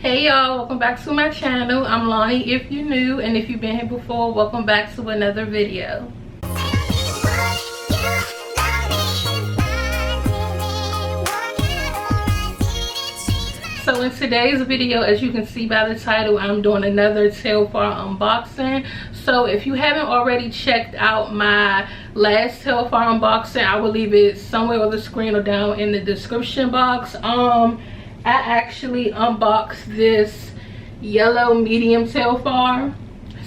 Hey y'all, welcome back to my channel. I'm Lonnie if you're new, and if you've been here before, welcome back to another video. So in today's video, as you can see by the title, I'm doing another Telfar unboxing. So if you haven't already checked out my last Telfar unboxing, I will leave it somewhere on the screen or down in the description box. I actually unboxed this yellow medium Telfar.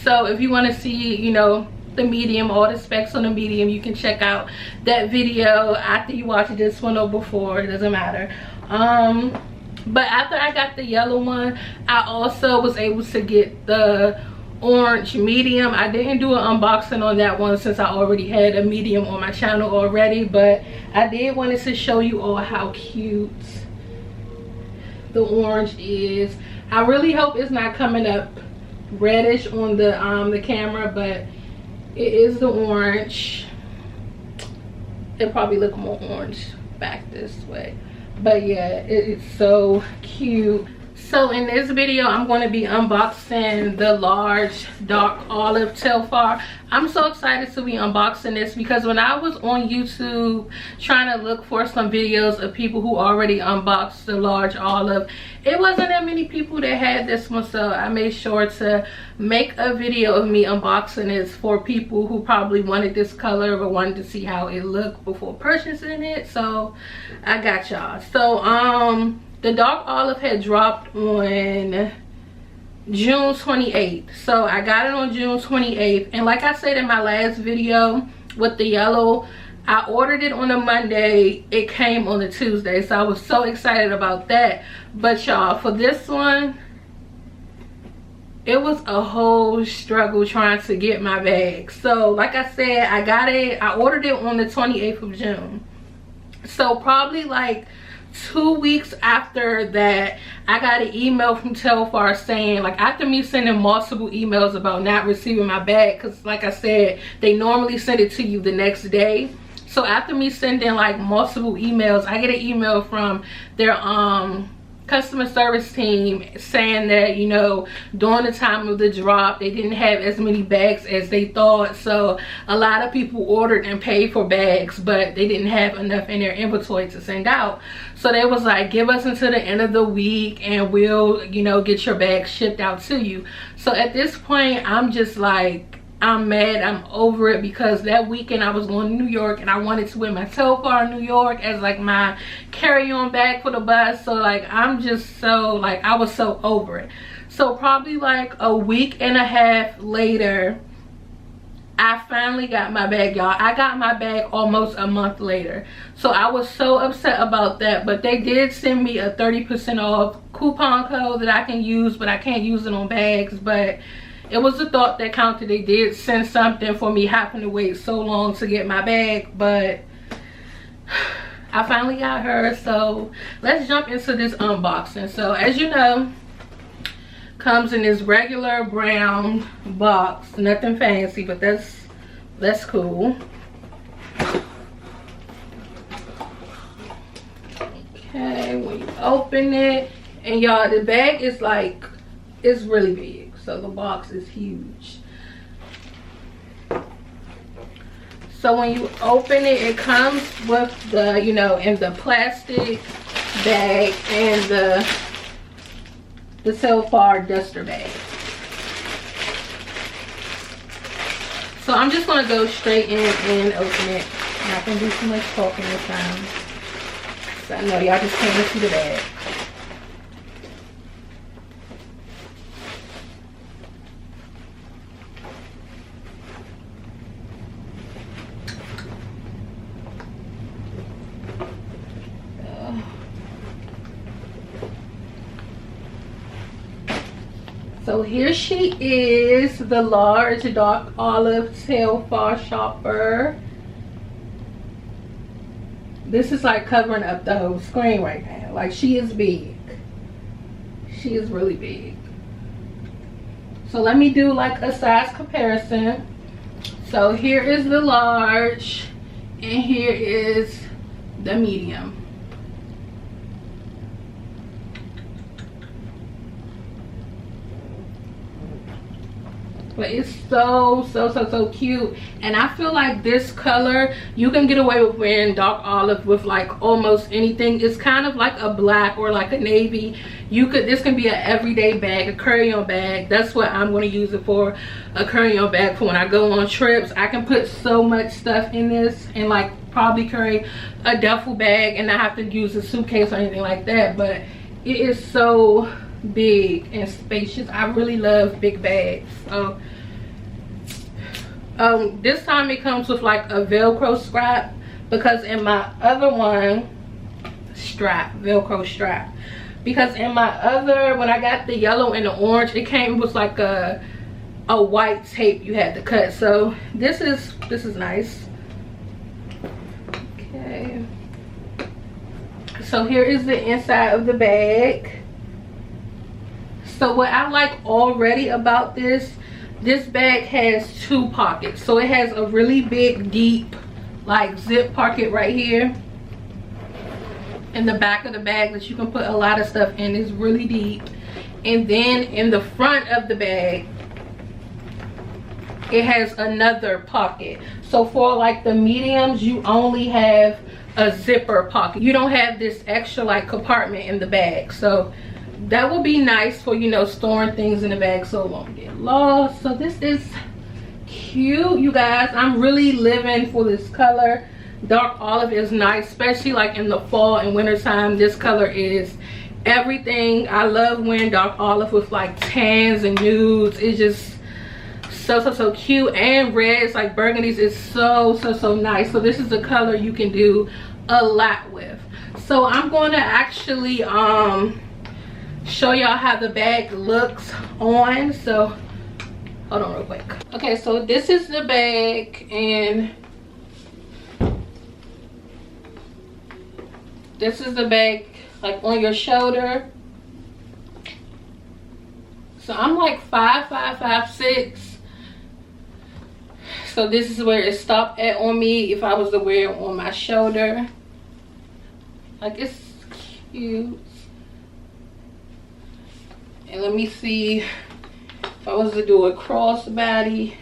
So if you want to see, you know, the medium, all the specs on the medium, you can check out that video after you watch this one or before, it doesn't matter. But after I got the yellow one, I also was able to get the orange medium. I didn't do an unboxing on that one since I already had a medium on my channel already, but I did want to show you all how cute the orange is. I really hope it's not coming up reddish on the camera, but it is the orange. It probably look more orange back this way, but yeah, it's so cute. So in this video, I'm going to be unboxing the large dark olive Telfar. I'm so excited to be unboxing this because when I was on YouTube trying to look for some videos of people who already unboxed the large olive, it wasn't that many people that had this one. So I made sure to make a video of me unboxing this for people who probably wanted this color but wanted to see how it looked before purchasing it. So I got y'all. So the dark olive had dropped on June 28th. So I got it on June 28th. And like I said in my last video with the yellow, I ordered it on a Monday. It came on a Tuesday. So I was so excited about that. But y'all, for this one, it was a whole struggle trying to get my bag. So like I said, I ordered it on the 28th of June. So probably like 2 weeks after that, I got an email from Telfar saying, like, after me sending multiple emails about not receiving my bag, because like I said, they normally send it to you the next day. So after me sending like multiple emails, I get an email from their customer service team saying that, you know, during the time of the drop, they didn't have as many bags as they thought. So a lot of people ordered and paid for bags, but they didn't have enough in their inventory to send out. So they was like, give us until the end of the week and we'll, you know, get your bag shipped out to you. So at this point, I'm just like, I'm mad, I'm over it, because that weekend I was going to New York and I wanted to wear my Telfar in New York as like my carry-on bag for the bus. So like, I'm just so like, I was so over it. So probably like a week and a half later, I finally got my bag, y'all. I got my bag almost a month later. So I was so upset about that, but they did send me a 30% off coupon code that I can use, but I can't use it on bags. But it was the thought that counted. They did send something for me having to wait so long to get my bag, but I finally got her. So let's jump into this unboxing. So as you know, comes in this regular brown box, nothing fancy, but that's cool. Okay, when you open it, and y'all, the bag is like, it's really big. So the box is huge. So when you open it, it comes with the, you know, in the plastic bag and the Telfar duster bag. So I'm just gonna go straight in and open it. I'm not gonna do too much talking this time. So I know y'all just can't see the bag. So here she is, the large dark olive Telfar shopper. This is like covering up the whole screen right now. Like, she is big. She is really big. So let me do like a size comparison. So here is the large and here is the medium. but it's so cute. And I feel like this color, you can get away with wearing dark olive with like almost anything. It's kind of like a black or like a navy. This can be an everyday bag, a carry-on bag. That's what I'm going to use it for, a carry-on bag for when I go on trips. I can put so much stuff in this and like probably carry a duffel bag and not have to use a suitcase or anything like that. But it is so big and spacious. I really love big bags. So this time it comes with like a Velcro strap, because in my other one, Velcro strap, because in my other, when I got the yellow and the orange, it came with like a white tape you had to cut. So this is nice. Okay, so here is the inside of the bag. So what I like already about this bag has 2 pockets. So it has a really big, deep, like zip pocket right here in the back of the bag that you can put a lot of stuff in. It's really deep. And then in the front of the bag, it has another pocket. So for like the mediums, you only have a zipper pocket. You don't have this extra like compartment in the bag. So that will be nice for, you know, storing things in the bag so it won't get lost. So this is cute, you guys. I'm really living for this color. Dark olive is nice, especially like in the fall and winter time. This color is everything. I love wearing dark olive with like tans and nudes. It's just so cute. And reds, like burgundies, is so nice. So this is the color you can do a lot with. So I'm going to actually show y'all how the bag looks on. So hold on real quick. Okay, so this is the bag, and this is the bag like on your shoulder. So I'm like 5'5", 5'6". So this is where it stopped at on me if I was to wear it on my shoulder. Like, it's cute. And let me see if I was to do a crossbody.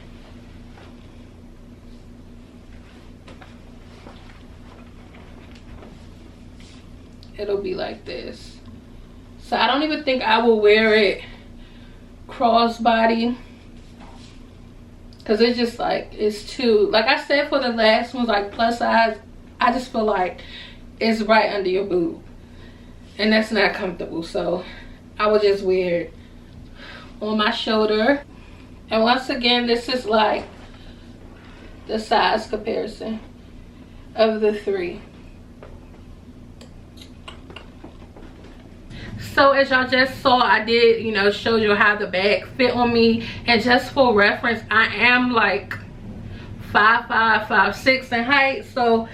It'll be like this. So I don't even think I will wear it crossbody, because it's just like, it's too, like I said for the last ones, like plus size, I just feel like it's right under your boob, and that's not comfortable. So I would just wear it on my shoulder. And once again, this is like the size comparison of the 3. So as y'all just saw, I did, you know, show you how the bag fit on me. And just for reference, I am like 5'5", 5'6" in height. So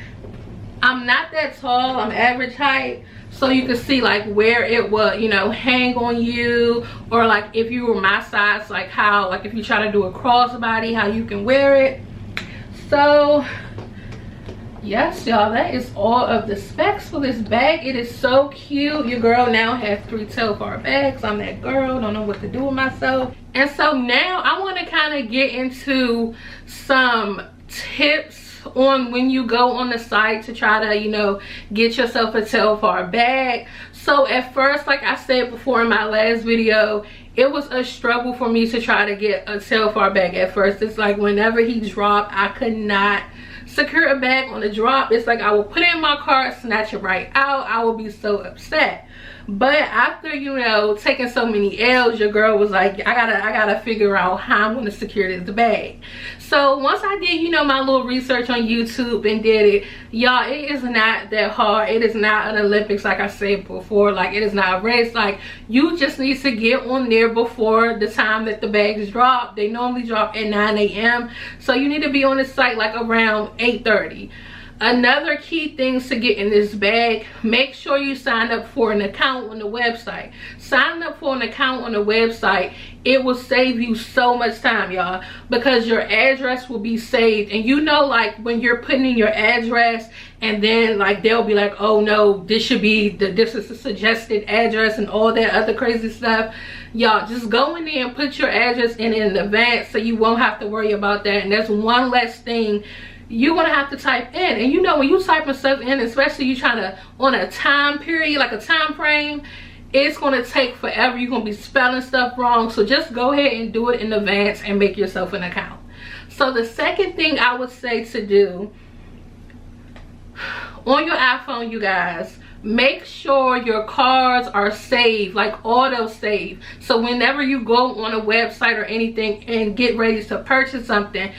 I'm not that tall, I'm average height. So you can see like where it would, you know, hang on you, or like if you were my size, like how, like if you try to do a crossbody, how you can wear it. So yes, y'all, that is all of the specs for this bag. It is so cute. Your girl now has 3 Telfar bags. I'm that girl, don't know what to do with myself. And so now I want to kind of get into some tips on when you go on the site to try to, you know, get yourself a Telfar bag. So at first, like I said before in my last video, it was a struggle for me to try to get a Telfar bag at first. It's like whenever he dropped, I could not secure a bag on the drop. It's like I will put it in my cart, snatch it right out. I will be so upset. But after, you know, taking so many L's, your girl was like, I gotta figure out how I'm gonna secure this bag. So once I did, you know, my little research on YouTube and did it, y'all, it is not that hard. It is not an Olympics, like I said before. Like, it is not a race. Like, you just need to get on there before the time that the bags drop. They normally drop at 9 a.m. So you need to be on the site like around 8:30. Another key things to get in this bag, make sure you sign up for an account on the website. Signing up for an account on the website, it will save you so much time, y'all, because your address will be saved. And you know, like when you're putting in your address and then like they'll be like, oh no, this is the suggested address and all that other crazy stuff. Y'all, just go in there and put your address in advance so you won't have to worry about that. And that's one less thing you're gonna have to type in. And you know, when you typing stuff in, especially you trying to on a time period, like a time frame, it's gonna take forever. You're gonna be spelling stuff wrong. So just go ahead and do it in advance and make yourself an account. So the second thing I would say to do on your iPhone, you guys, make sure your cards are saved, like auto save. So whenever you go on a website or anything and get ready to purchase something,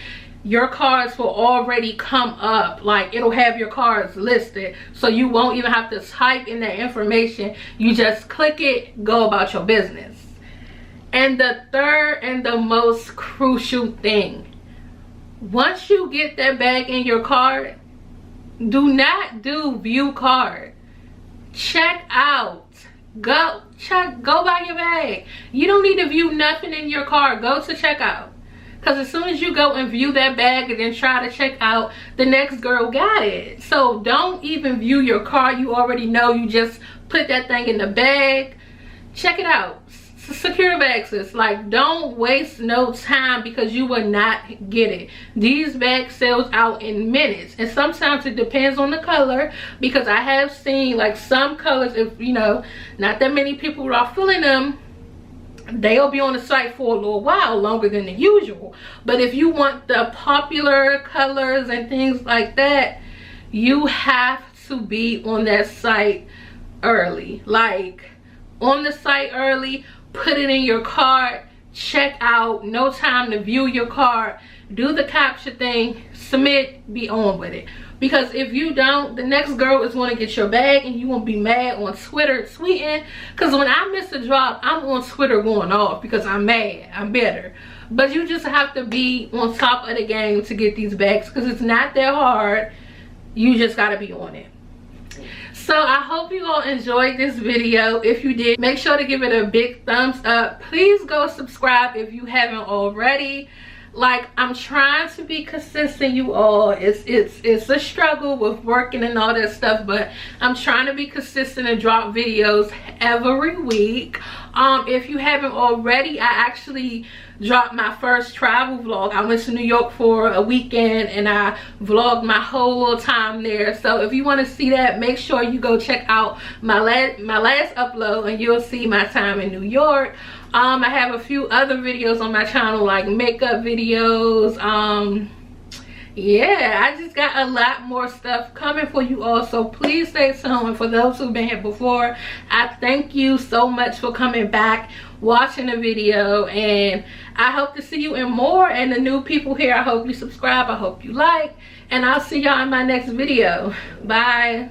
your cards will already come up. Like it'll have your cards listed, so you won't even have to type in that information. You just click it, go about your business. And the third and the most crucial thing, once you get that bag in your card, do not do view card. Check out. Go buy your bag. You don't need to view nothing in your card. Go to checkout. Because as soon as you go and view that bag and then try to check out, the next girl got it. So don't even view your card. You already know. You just put that thing in the bag. Check it out. Secure the bag, sis. Like, don't waste no time because you will not get it. These bags sells out in minutes. And sometimes it depends on the color, because I have seen like some colors, if you know, not that many people are filling them, they'll be on the site for a little while longer than the usual. But if you want the popular colors and things like that, you have to be on that site early. Like on the site early, put it in your cart, check out, no time to view your cart, do the capture thing, submit, be on with it. Because if you don't, the next girl is going to get your bag and you won't be mad on Twitter tweeting. Because when I miss a drop, I'm on Twitter going off because I'm mad, I'm bitter. But you just have to be on top of the game to get these bags, because it's not that hard. You just got to be on it. So I hope you all enjoyed this video. If you did, make sure to give it a big thumbs up. Please go subscribe if you haven't already. Like, I'm trying to be consistent, you all. It's a struggle with working and all that stuff, but I'm trying to be consistent and drop videos every week. If you haven't already, I actually dropped my first travel vlog. I went to New York for a weekend and I vlogged my whole little time there. So if you want to see that, make sure you go check out my last upload and you'll see my time in New York. I have a few other videos on my channel, like makeup videos. Yeah, I just got a lot more stuff coming for you all, so please stay tuned. And for those who've been here before, I thank you so much for coming back, watching the video, and I hope to see you in more. And the new people here, I hope you subscribe, I hope you like, and I'll see y'all in my next video. Bye.